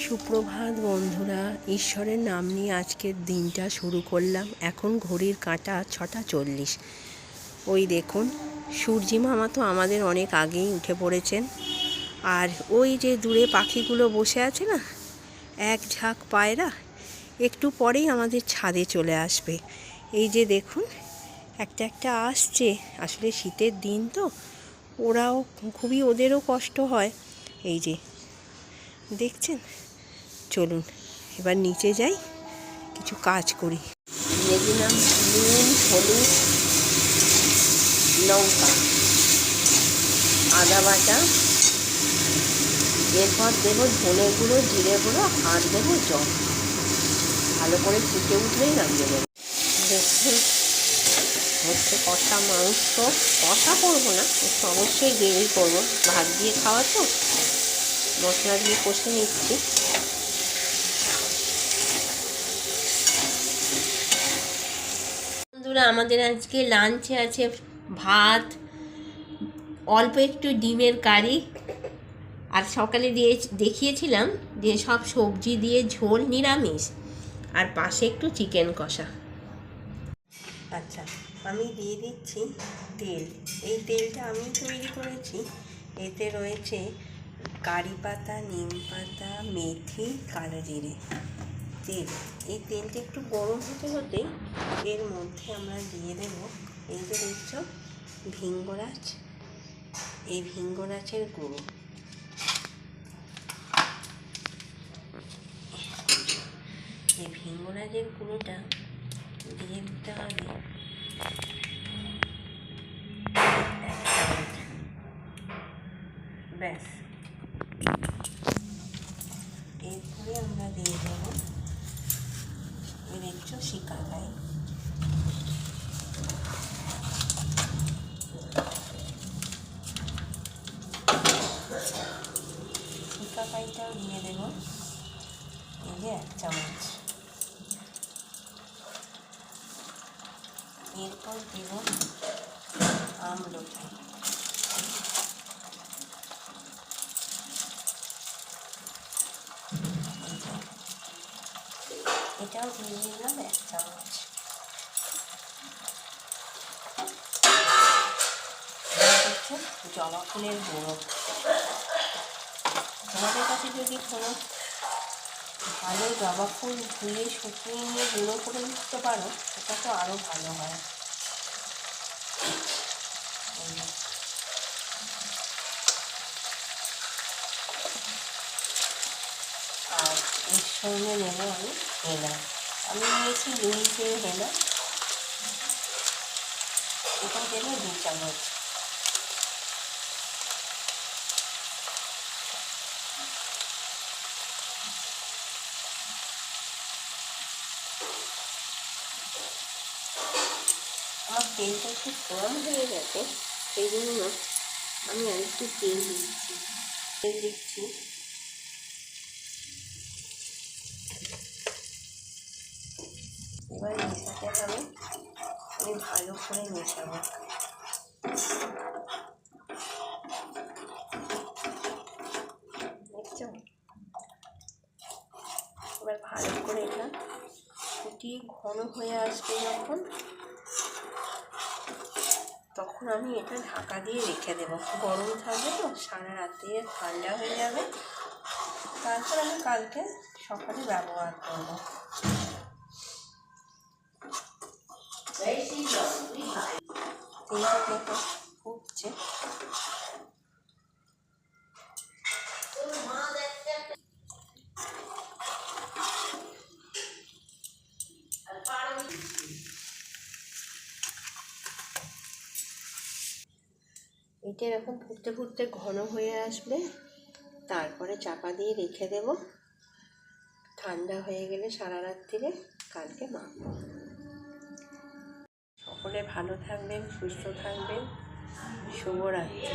সুপ্রভাত বন্ধুরা, ঈশ্বরের নাম নিয়ে আজকের দিনটা শুরু করলাম। এখন ঘড়ির কাঁটা 6:40। ওই দেখুন, সূর্যি মামা তো আমাদের অনেক আগেই উঠে পড়েছেন। আর ওই যে দূরে পাখিগুলো বসে আছে না, এক ঝাঁক পায়রা, একটু পরেই আমাদের ছাদে চলে আসবে। এই যে দেখুন, একটা একটা আসছে। আসলে শীতের দিন তো, ওদেরও কষ্ট হয়। এই যে দেখছেন, চলুন এবার নিচে যাই, কিছু কাজ করি। দিয়ে দিলাম নুন, হলুদ, লঙ্কা, আদা বাটা, এরপর দেবো ধনে গুঁড়ো, জিরে গুঁড়ো, আর দেবো জল। ভালো করে ফুটে উঠলেই নামিয়ে দেবো। দেখুন, হচ্ছে কষা মাংস। কষা করবো না, একটু অবশ্যই গ্রেভি করবো, ভাত দিয়ে খাওয়া তো। মশলা দিয়ে কষে নিচ্ছি। বন্ধুরা, আমাদের আজকে লাঞ্চে আছে ভাত, অল্প একটু ডিমের কারি, আর সকালে দেখিয়েছিলাম যে সব সবজি দিয়ে ঝোল, নিরামিষ, আর পাশে একটু চিকেন কষা। আচ্ছা, আমি দিয়ে দিচ্ছি তেল। এই তেলটা আমি তৈরি করেছি। এতে রয়েছে কারি পাতা, নিম পাতা, মেথি, কালো জিরে, তেল। এই তেলটা একটু গরম হতে হতেই এর মধ্যে আমরা দিয়ে দেব, এই যে দেখছো, ভিঙ্গরাজ। এই ভিঙ্গরাজের গুঁড়ো, এই ভিঙ্গরাজের গুঁড়োটা দিয়ে দিতে হবে ব্যাস। এরপরে আমরা দিয়ে দেব, দেখছো, শিকাকাই। শিকাকাইটাও দিয়ে দেব, এই যে 1 চামচ। এরপর দেব আমলকি, এটাও দিয়ে দিলাম 1 চামচ। জবা ফুলের গুঁড়ো। তোমাদের কাছে যদি কোনো ভালো জবা ফুল ধুয়ে শুকিয়ে নিয়ে গুঁড়ো করে দিতে পারো, সেটা তো আরও ভালো হয়। আর এর সঙ্গে নেব আমি হেনা। আমি নিয়েছি লুইসের হেনা, এটা দেবো 2 চামচ। আমার তেলটা একটু কম হয়ে গেছে, সেই জন্য আমি আর একটু তেল দিচ্ছি। এবার মেশাতে হবে, আমি ভালো করে মেশাবো। দেখছো, এবার ভালো করে এটা ফুটিয়ে ঘন হয়ে আসবে যখন, তখন আমি এটা ঢাকা দিয়ে রেখে দেবো। গরম থাকবে তো, সারা রাতে ঠান্ডা হয়ে যাবে, তারপর আমি কালকে সকালে ব্যবহার করবো। তেলটা দেখো ফুটছে। এটা এরকম ফুটতে ফুটতে ঘন হয়ে আসবে, তারপরে চাপা দিয়ে রেখে দেব। ঠান্ডা হয়ে গেলে সারা রাত্রিরে কালকে মাখবো। সকলে ভালো থাকবেন, সুস্থ থাকবেন। শুভরাত্রি।